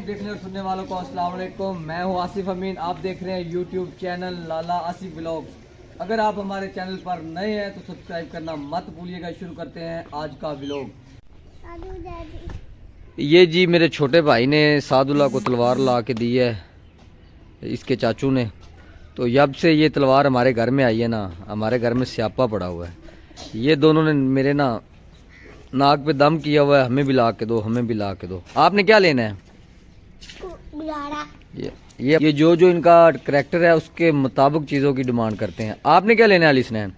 देखने और सुनने वालों को अस्सलाम वालेकुम। मैं हूं आसिफ अमीन। आप देख रहे हैं यूट्यूब चैनल लाला आसिफ व्लॉग। अगर आप हमारे चैनल पर नए हैं तो सब्सक्राइब करना मत भूलिएगा। शुरू करते हैं आज का व्लॉग। ये जी मेरे छोटे भाई ने सादुल्ला को तलवार ला के दी है, इसके चाचू ने। तो जब से ये तलवार हमारे घर में आई है ना, हमारे घर में स्यापा पड़ा हुआ है। ये दोनों ने मेरे ना नाक पे दम किया हुआ है, हमें भी ला के दो, हमें भी ला के दो। आपने क्या लेना है? ये जो इनका करैक्टर है उसके मुताबिक चीजों की डिमांड करते हैं। आपने क्या लेना है अली स्नैन?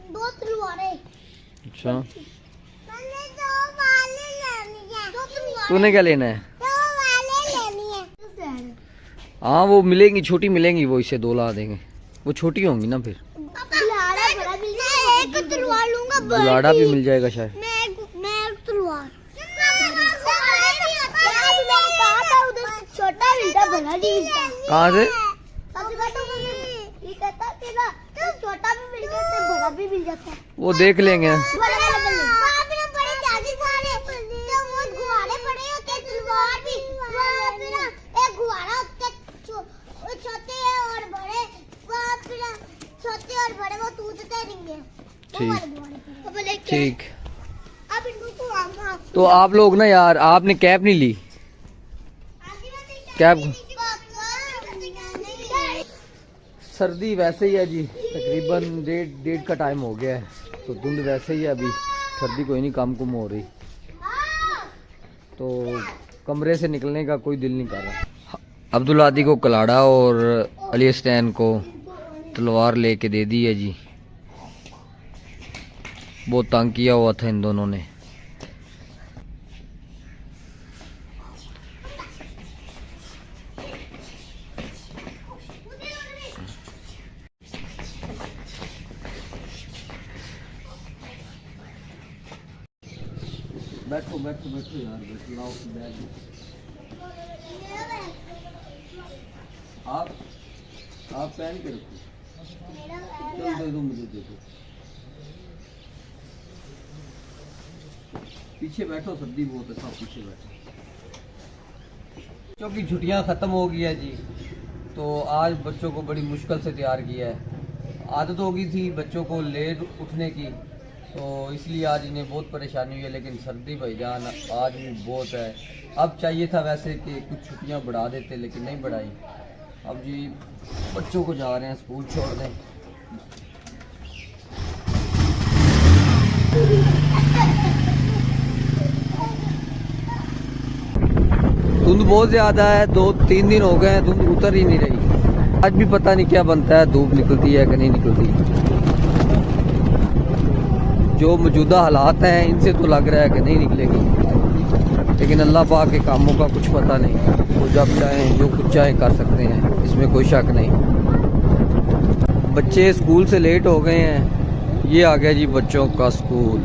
दो तलवारें। अच्छा, मैंने दो वाले लेनी है। तूने क्या लेना है? दो वाले लेनी है। हाँ वो मिलेंगी, छोटी मिलेंगी, वो इसे 2 ला देंगे। वो छोटी होंगी ना फिर। एक तलवार लूंगा, बुलाड़ा भी मिल जाएगा शायद। मैं एक तलवार। छोटा मिलता, बड़ा नहीं मिलता। कहाँ से? छोटा भी मिल जाता है, बड़ा भी मिल जाता है। वो देख लेंगे। छोटे और बड़े वो टूटते रहेंगे। ठीक। तो आप लोग ना यार, आपने कैप नहीं ली? कैप सर्दी वैसे ही है जी, तकरीबन डेढ़ का टाइम हो गया है, तो धुंध वैसे ही है अभी। सर्दी कोई नहीं कम हो रही, तो कमरे से निकलने का कोई दिल नहीं कर रहा। अब्दुल आदी को कलाड़ा और अली स्टैन को तलवार लेके दे दी है जी। बहुत तंग किया हुआ था इन दोनों ने। बैठो बैठो बैठो यार, बैठो, लाओ बैग। आप पहन के रखो। चल दे दो, मुझे दे दो। पीछे बैठो, सर्दी बहुत है, सब पीछे बैठो। बच्चों की छुट्टियां खत्म हो गई है जी, तो आज बच्चों को बड़ी मुश्किल से तैयार किया है। आदत हो गई थी बच्चों को लेट उठने की, तो इसलिए आज इन्हें बहुत परेशानी हुई है। लेकिन सर्दी भाईजान आज भी बहुत है। अब चाहिए था वैसे कि कुछ छुट्टियां बढ़ा देते, लेकिन नहीं बढ़ाई। अब जी बच्चों को जा रहे हैं स्कूल छोड़ने। धुंध बहुत ज्यादा है, 2-3 दिन हो गए हैं, धुंध उतर ही नहीं रही। आज भी पता नहीं क्या बनता है, धूप निकलती है कि नहीं निकलती। जो मौजूदा हालात हैं इनसे तो लग रहा है कि नहीं निकलेगी, लेकिन अल्लाह पाक के कामों का कुछ पता नहीं। वो जब चाहें जो कुछ चाहें कर सकते हैं, इसमें कोई शक नहीं। बच्चे स्कूल से लेट हो गए हैं। ये आ गया जी बच्चों का स्कूल,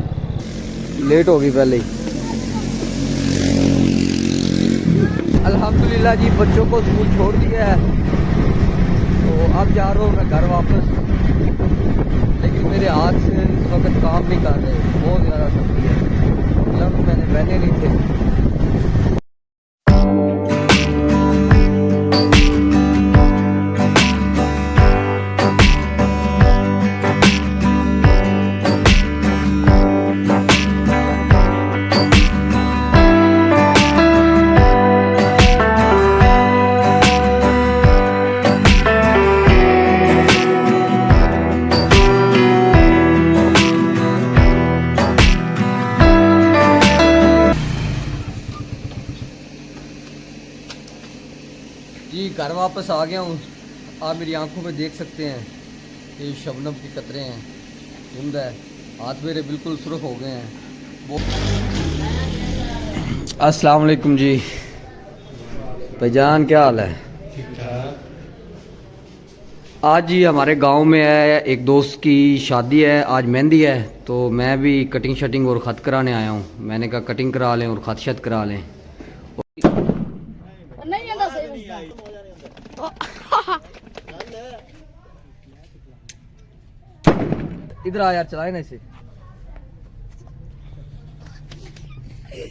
लेट हो गई पहले ही। अल्हम्दुलिल्लाह जी बच्चों को स्कूल छोड़ दिया है, तो अब जा रहा हूँ मैं घर वापस। लेकिन मेरे हाथ से इस वक्त काम नहीं कर रहे, बहुत ज़्यादा सर्दी है। जब मैंने पहने नहीं थे। जी घर वापस आ गया हूँ। आप मेरी आंखों में देख सकते हैं ये शबनम की कतरे हैं, धुंध है, हाथ मेरे बिल्कुल सुर्ख हो गए हैं। वो अस्सलाम वालेकुम जी। भाईजान क्या हाल है? आज ही हमारे गांव में है, एक दोस्त की शादी है, आज मेहंदी है, तो मैं भी कटिंग शटिंग और खत कराने आया हूँ। मैंने कहा कटिंग करा लें और खत शत करा लें। नहीं है ना सही इधर आ यार, चलाए ना इसे।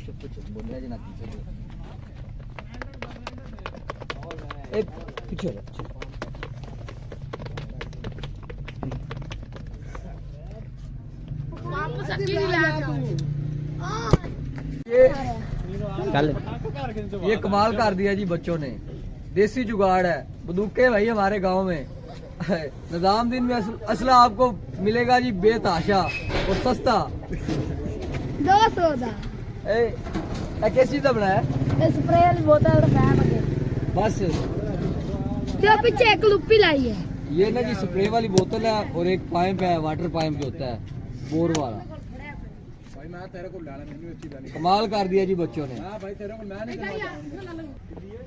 चुप चुप बोलना जी ना पीछे वापस अकेले लाया ये कमाल कर दिया जी बच्चों ने। देसी जुगाड़ है, बंदूकें भाई हमारे गांव में। निजामुद्दीन में असला आपको मिलेगा जी बेतहाशा और सस्ता। 200 ਦਾ कैसी चीज बनाया स्प्रे वाली बोतल रखा है बस। तो पीछे एक लुप्पी लाई है। ये ना जी स्प्रे वाली बोतल है और एक पाइप है, वाटर पाइप जो होता है बोर वाला। कमाल कर दिया जी बच्चों ने।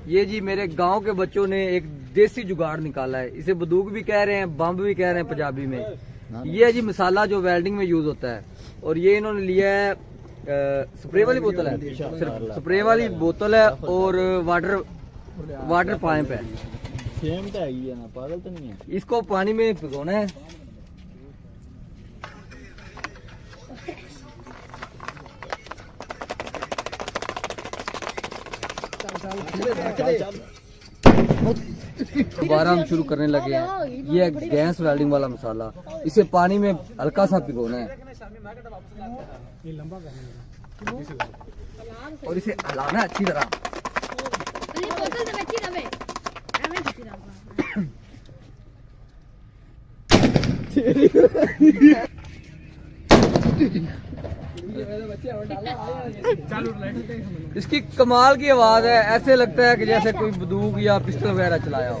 ये जी मेरे गांव के बच्चों ने एक देसी जुगाड़ निकाला है। इसे बंदूक भी कह रहे हैं, बम भी कह रहे हैं पंजाबी में। ये है जी मसाला जो वेल्डिंग में यूज होता है, और ये इन्होंने लिया है स्प्रे वाली बोतल है, स्प्रे वाली बोतल है और वाटर पाइप है। सेम तो है ना, पागल तो नहीं है। इसको पानी में भिगोना है। दोबारा हम शुरू करने लगे हैं। ये है गैस वेल्डिंग वाला मसाला। इसे पानी में हल्का सा भिगोना है और इसे हिलाना है अच्छी तरह। इसकी कमाल की आवाज है, ऐसे लगता है कि जैसे कोई बंदूक या पिस्टल वगैरह चलाया हो।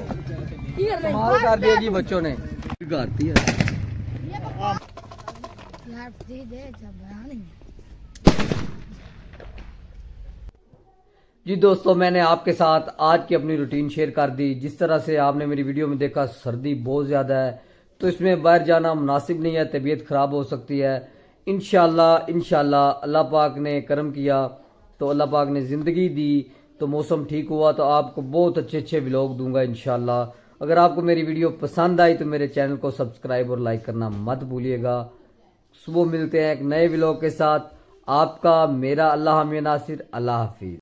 कमाल कर दिया जी बच्चों ने। गाती है जी दोस्तों, मैंने आपके साथ आज की अपनी रूटीन शेयर कर दी। जिस तरह से आपने मेरी वीडियो में देखा, सर्दी बहुत ज़्यादा है, तो इसमें बाहर जाना मुनासिब नहीं है, तबीयत ख़राब हो सकती है। इंशाल्लाह अल्लाह पाक ने करम किया तो अल्लाह पाक ने ज़िंदगी दी तो मौसम ठीक हुआ तो आपको बहुत अच्छे अच्छे व्लॉग दूंगा इंशाल्लाह। अगर आपको मेरी वीडियो पसंद आई तो मेरे चैनल को सब्सक्राइब और लाइक करना मत भूलिएगा। सुबह मिलते हैं एक नए व्लॉग के साथ। आपका मेरा अल्लाह हामिद नासिर। अल्लाह हाफिज़।